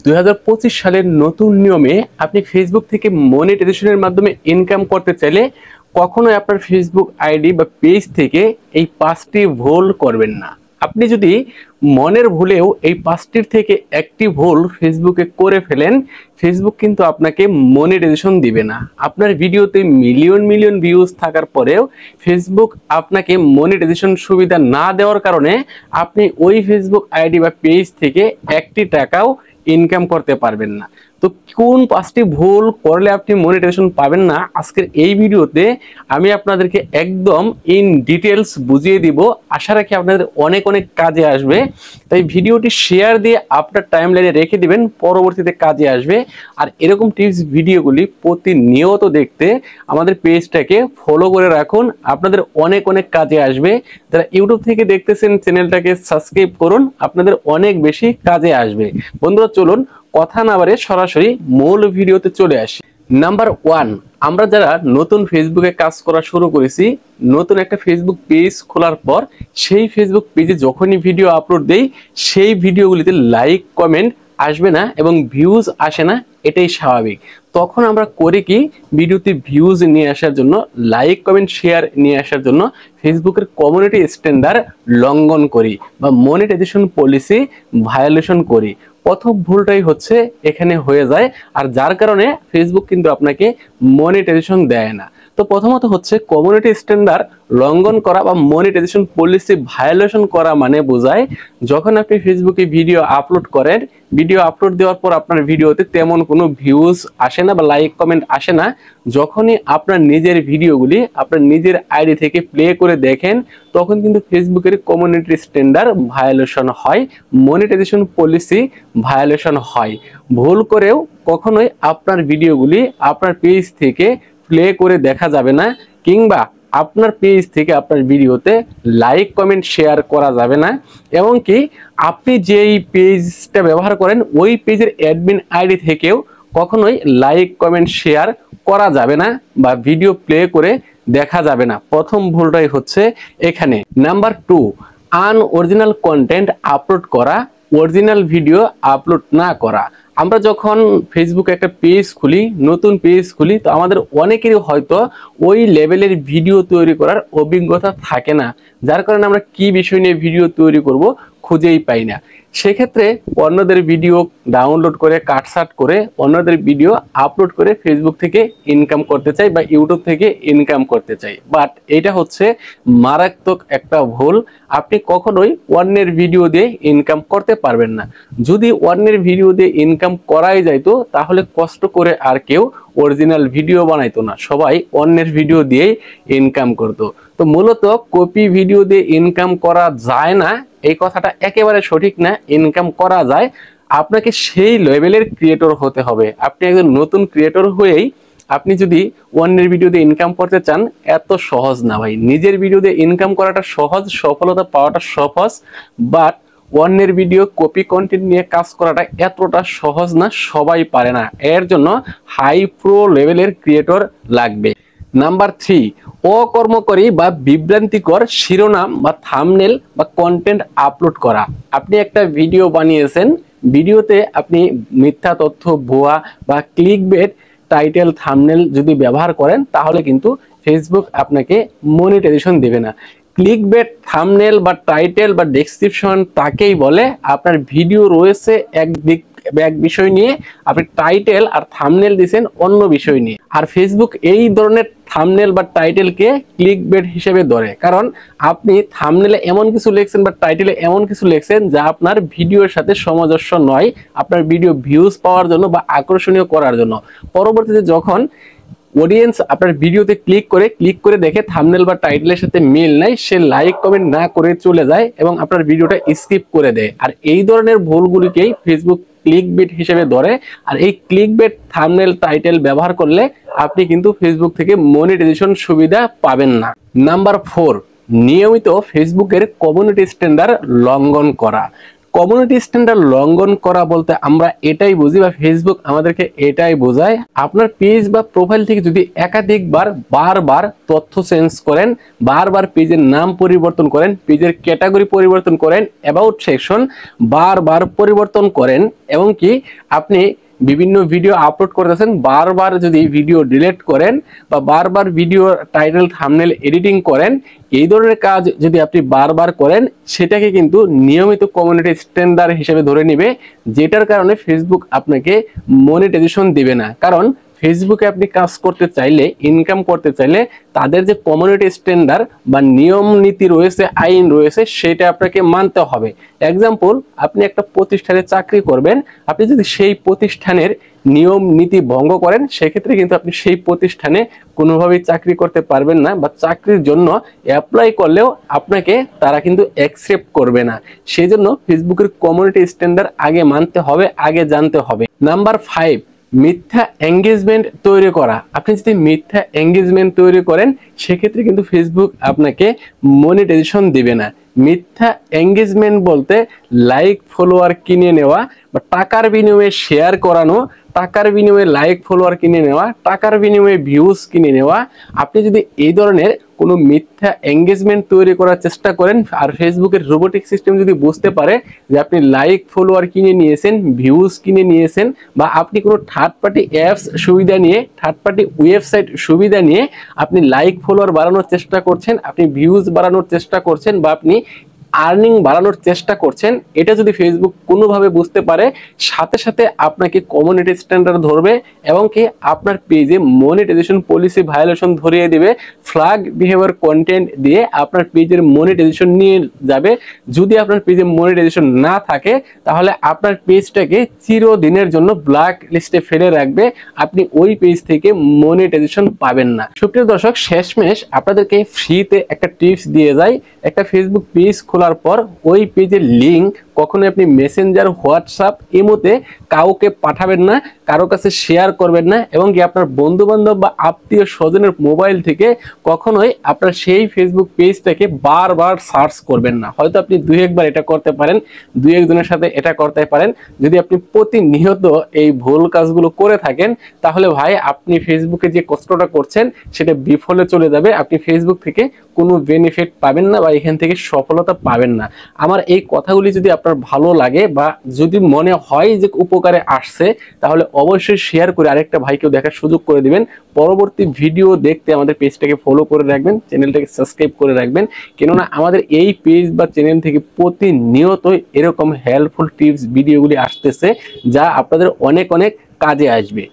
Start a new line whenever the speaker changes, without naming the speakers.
2025 সালের নতুন নিয়মে আপনি ফেসবুক থেকে মনিটাইজেশনের মাধ্যমে ইনকাম করতে চাইলে কখনোই আপনার ফেসবুক আইডি বা পেজ থেকে এই 5টি ভুল করবেন না। আপনি যদি মনের ভুলেও এই 5টির থেকে একটি ভুল ফেসবুকে করে ফেলেন, ফেসবুক কিন্তু আপনাকে মনিটাইজেশন দিবে না। আপনার ভিডিওতে মিলিয়ন মিলিয়ন ভিউজ থাকার পরেও ফেসবুক আপনাকে মনিটাইজেশন সুবিধা না দেওয়ার কারণে আপনি ওই ফেসবুক আইডি বা পেজ থেকে একটি টাকাও ইনকাম করতে পারবেন না। তো কোন 5টি ভুল করলে আপনি মনিটাইজেশন পাবেন না, আজকের এই ভিডিওতে আমি আপনাদেরকে একদম ইন ডিটেলস বুঝিয়ে দিব। আশা রাখি আপনাদের অনেক অনেক কাজে আসবে। তাই ভিডিওটি শেয়ার দিয়ে আপনার টাইমলাইনে রেখে দিবেন, পরবর্তীতে কাজে আসবে। আর এরকম টিপস ভিডিওগুলি প্রতিনিয়ত দেখতে আমাদের পেজটাকে ফলো করে রাখুন, আপনাদের অনেক অনেক কাজে আসবে। যারা ইউটিউব থেকে দেখতেছেন চ্যানেলটাকে সাবস্ক্রাইব করুন, আপনাদের অনেক বেশি কাজে আসবে। বন্ধুরা চলুন কথা না বাড়িয়ে সরাসরি মূল ভিডিওতে চলে আসি। নাম্বার 1, আমরা যারা নতুন ফেসবুকে কাজ করা শুরু করেছি, নতুন একটা ফেসবুক পেজ খোলার পর সেই ফেসবুক পেজে যখনই ভিডিও আপলোড দেই, সেই ভিডিওগুলিতে লাইক কমেন্ট আসবে না এবং ভিউজ আসে না, এটাই স্বাভাবিক। তখন আমরা করি কি, ভিডিওতে ভিউজ নিয়ে আসার জন্য, লাইক কমেন্ট শেয়ার নিয়ে আসার জন্য ফেসবুকের কমিউনিটি স্ট্যান্ডার্ড লঙ্ঘন করি বা মনিটাইজেশন পলিসি ভায়োলেশন করি। প্রথম ভুলটাই হচ্ছে এখানে হয়ে যায়, আর যার কারণে ফেসবুক কিন্তু আপনাকে মনিটাইজেশন দেয় না। তো প্রথমত হচ্ছে কমিউনিটি স্ট্যান্ডার্ড লঙ্ঘন করা বা মনিটাইজেশন পলিসি ভায়োলেশন করা মানে বোঝায় যখন আপনি ফেসবুকে ভিডিও আপলোড করেন, ভিডিও আপলোড দেওয়ার পর আপনার ভিডিওতে তেমন কোনো ভিউজ আসে না বা লাইক কমেন্ট আসে না, যখনই আপনার নিজের ভিডিওগুলি আপনার নিজের আইডি থেকে প্লে করে দেখেন, তখন কিন্তু ফেসবুকের কমিউনিটি স্ট্যান্ডার্ড ভায়োলেশন হয়, মনিটাইজেশন পলিসি ভায়োলেশন হয়। ভুল করেও কখনোই আপনার ভিডিওগুলি আপনার পেজ থেকে প্লে করে দেখা যাবে না, কিংবা আপনার পেজ থেকে আপনার ভিডিওতে লাইক কমেন্ট শেয়ার করা যাবে না। এমনকি আপনি যেই পেজটা ব্যবহার করেন ওই পেজের অ্যাডমিন আইডি থেকেও কখনোই লাইক কমেন্ট শেয়ার করা যাবে না বা ভিডিও প্লে করে দেখা যাবে না। প্রথম ভুলটাই হচ্ছে এখানে। নাম্বার 2, আনঅরিজিনাল কন্টেন্ট আপলোড করা, অরিজিনাল ভিডিও আপলোড না করা। আমরা যখন ফেসবুকে একটা পেজ খুলি, নতুন পেজ খুলি, তো আমাদের অনেকেরই হয়তো ওই লেভেলের ভিডিও তৈরি করার অভিজ্ঞতা থাকে না, যার কারণে আমরা কি বিষয় নিয়ে ভিডিও তৈরি করব খুঁজেই পাই না। সেক্ষেত্রে অন্যদের ভিডিও ডাউনলোড করে কাটছাট করে অন্যদের ভিডিও আপলোড করে ফেসবুক থেকে ইনকাম করতে চাই বা ইউটিউব থেকে ইনকাম করতে চাই। বাট এটা হচ্ছে মারাত্মক একটা ভুল। আপনি কখনোই অন্যের ভিডিও দিয়ে ইনকাম করতে পারবেন না। যদি অন্যের ভিডিও দিয়ে ইনকাম করাই যাইতো, তাহলে কষ্ট করে আর কেউ অরিজিনাল ভিডিও বানাইতো না, সবাই অন্যের ভিডিও দিয়েই ইনকাম করতো। তো মূলত কপি ভিডিও দিয়ে ইনকাম করা যায় না, এই কথাটা একেবারে সঠিক না। ইনকাম করা যায়, আপনাকে সেই লেভেলের ক্রিয়েটর হতে হবে। আপনি একজন নতুন ক্রিয়েটর হয়েই আপনি যদি অন্যের ভিডিও দিয়ে ইনকাম করতে চান, এত সহজ না ভাই। নিজের ভিডিও দিয়ে ইনকাম করাটা সহজ, সফলতা পাওয়াটা সহজ, বাট অন্যের ভিডিও কপি কন্টেন্ট নিয়ে কাজ করাটা এতটা সহজ না, সবাই পারে না। এর জন্য হাই প্রো লেভেলের ক্রিয়েটর লাগবে। নাম্বার 3, অকর্মকারী বা বিভ্রান্তিকর শিরোনাম বা থাম্বনেল বা কন্টেন্ট আপলোড করা। আপনি একটা ভিডিও বানিয়েছেন, ভিডিওতে আপনি মিথ্যা তথ্য, ভুয়া বা ক্লিকবেট টাইটেল থাম্বনেল যদি ব্যবহার করেন, তাহলে কিন্তু ফেসবুক আপনাকে মনিটাইজেশন দেবে না। ক্লিকবেট থাম্বনেল বা টাইটেল বা ডেসক্রিপশন তাকেই বলে আপনার ভিডিও রয়েছে এক বিষয় নিয়ে, আপনি টাইটেল আর থাম্বনেল দিয়েছেন অন্য বিষয় নিয়ে। আর ফেসবুক এই ধরনের থাম্বনেল বা টাইটেলকে ক্লিকবেট হিসেবে ধরে, কারণ আপনি থাম্বনেলে এমন কিছু লিখছেন বা টাইটেলে এমন কিছু লিখছেন যা আপনার ভিডিওর সাথে সামঞ্জস্য নয়, আপনার ভিডিও ভিউজ পাওয়ার জন্য বা আকর্ষণীয় করার জন্য। পরবর্তীতে যখন অডিয়েন্স আপনার ভিডিওতে ক্লিক করে দেখে থাম্বনেল বা টাইটেলের সাথে মিল নাই, সে লাইক কমেন্ট না করে চলে যায় এবং আপনার ভিডিওটা স্কিপ করে দেয়। আর এই ধরনের ভুলগুলিকেই ফেসবুক ক্লিকবেট হিসেবে ধরে। আর এই ক্লিকবেট থাম্বনেল টাইটেল ব্যবহার করলে আপনি কিন্তু ফেসবুক থেকে মনিটাইজেশন সুবিধা পাবেন না। নাম্বার 4, নিয়মিত ফেসবুকের কমিউনিটি স্ট্যান্ডার্ড লঙ্ঘন করা। কমিউনিটি স্ট্যান্ডার্ড লঙ্ঘন করা বলতে আমরা এটাই বুঝি বা ফেসবুক আমাদেরকে এটাই বোঝায়, আপনার পেজ বা প্রোফাইল থেকে যদি একাধিকবার বারবার তথ্য চেঞ্জ করেন, বারবার পেজের নাম পরিবর্তন করেন, পেজের ক্যাটাগরি পরিবর্তন করেন, অ্যাবাউট সেকশন বারবার পরিবর্তন করেন, এবং কি আপনি বিভিন্ন ভিডিও আপলোড করতেছেন, বারবার যদি ভিডিও ডিলিট করেন বা বারবার ভিডিও টাইটেল থাম্বনেল এডিটিং করেন, এই ধরনের কাজ যদি আপনি বারবার করেন, সেটাকে কিন্তু নিয়মিত কমিউনিটি স্ট্যান্ডার্ড হিসেবে ধরে নেবে, যেটার কারণে ফেসবুক আপনাকে মনিটাইজেশন দিবে না। কারণ ফেসবুকে আপনি কাজ করতে চাইলে, ইনকাম করতে চাইলে তাদের যে কমিউনিটি স্ট্যান্ডার্ড বা নিয়ম নীতি রয়েছে, আইন রয়েছে, সেটা আপনাকে মানতে হবে। এক্সাম্পল, আপনি একটা প্রতিষ্ঠানে চাকরি করবেন, আপনি যদি সেই প্রতিষ্ঠানের নিয়ম নীতি ভঙ্গ করেন, সেক্ষেত্রে কিন্তু আপনি সেই প্রতিষ্ঠানে কোনোভাবেই চাকরি করতে পারবেন না, বা চাকরির জন্য অ্যাপ্লাই করলেও আপনাকে তারা কিন্তু অ্যাকসেপ্ট করবে না। সেই জন্য ফেসবুকের কমিউনিটি স্ট্যান্ডার্ড আগে মানতে হবে, আগে জানতে হবে। নাম্বার 5, মিথ্যা এঙ্গেজমেন্ট তৈরি করা। আপনি যদি মিথ্যা এঙ্গেজমেন্ট তৈরি করেন, সেক্ষেত্রে কিন্তু ফেসবুক আপনাকে মনিটাইজেশন দিবে না। মিথ্যা এঙ্গেজমেন্ট বলতে লাইক ফলোয়ার কিনে নেওয়া বা টাকার বিনিময়ে শেয়ার করানো, টাকার বিনিময়ে লাইক ফলোয়ার কিনে নেওয়া, টাকার বিনিময়ে ভিউজ কিনে নেওয়া। আপনি যদি এই ধরনের কোনো মিথ্যা এঙ্গেজমেন্ট তৈরি করার চেষ্টা করেন, আর ফেসবুকের রোবোটিক সিস্টেম যদি বুঝতে পারে যে আপনি লাইক ফলোয়ার কিনে নিয়েছেন, ভিউজ কিনে নিয়েছেন, বা আপনি কোনো থার্ড পার্টি অ্যাপস সুবিধা নিয়ে, থার্ড পার্টি ওয়েবসাইট সুবিধা নিয়ে আপনি লাইক ফলোয়ার বাড়ানোর চেষ্টা করছেন, আপনি ভিউজ বাড়ানোর চেষ্টা করছেন, বা আপনি আর্নিং বাড়ানোর চেষ্টা করছেন, এটা যদি ফেসবুক কোনোভাবে বুঝতে পারে, সাথে সাথে আপনাকে কমিউনিটি স্ট্যান্ডার্ড ধরবে, এবং কি আপনার পেজে মনিটাইজেশন পলিসি ভায়োলেশন ধরিয়ে দিবে, ফ্ল্যাগ বিহেভিয়ার কন্টেন্ট দিয়ে আপনার পেজের মনিটাইজেশন নিয়ে যাবে। যদি আপনার পেজে মনিটাইজেশন না থাকে, তাহলে আপনার পেজটাকে চিরদিনের জন্য ব্ল্যাক লিস্টে ফেলে রাখবে, আপনি ওই পেজ থেকে মনিটাইজেশন পাবেন না। সুপ্রিয় দর্শক, শেষমেশ আপনাদেরকে ফ্রিতে একটা টিপস দিয়ে যাই। একটা ফেসবুক পেজ খোলার পর ওই পেজের লিংক কখনোই আপনি মেসেঞ্জার, হোয়াটসঅ্যাপ, ইমোতে কাউকে পাঠাবেন না, কারো কাছে শেয়ার করবেন না, এবং কি আপনার বন্ধু বান্ধব বা আত্মীয় স্বজনের মোবাইল থেকে কখনোই আপনার সেই ফেসবুক পেজটাকে বারবার সার্চ করবেন না। হয়তো আপনি 2-1 বার এটা করতে পারেন, 2-1 জনের সাথে এটা করতে পারেন। যদি আপনি প্রতিনিয়ত এই ভুল কাজগুলো করে থাকেন, তাহলে ভাই আপনি ফেসবুকে যে কষ্টটা করছেন সেটা বিফলে চলে যাবে। আপনি ফেসবুক থেকে কোনো বেনিফিট পাবেন না, বা এখান থেকে সফলতা পাবেন না। আমার এই কথাগুলি যদি আপনার ভালো লাগে, বা যদি মনে হয় যে উপকারে আসছে, তাহলে অবশ্যই শেয়ার করে আরেকটা ভাইকেও দেখার সুযোগ করে দিবেন। পরবর্তী ভিডিও দেখতে আমাদের পেজটাকে ফলো করে রাখবেন, চ্যানেলটাকে সাবস্ক্রাইব করে রাখবেন, কেননা আমাদের এই পেজ বা চ্যানেল থেকে প্রতিনিয়তই এরকম হেল্পফুল টিপস ভিডিওগুলি আসতেছে, যা আপনাদের অনেক অনেক কাজে আসবে।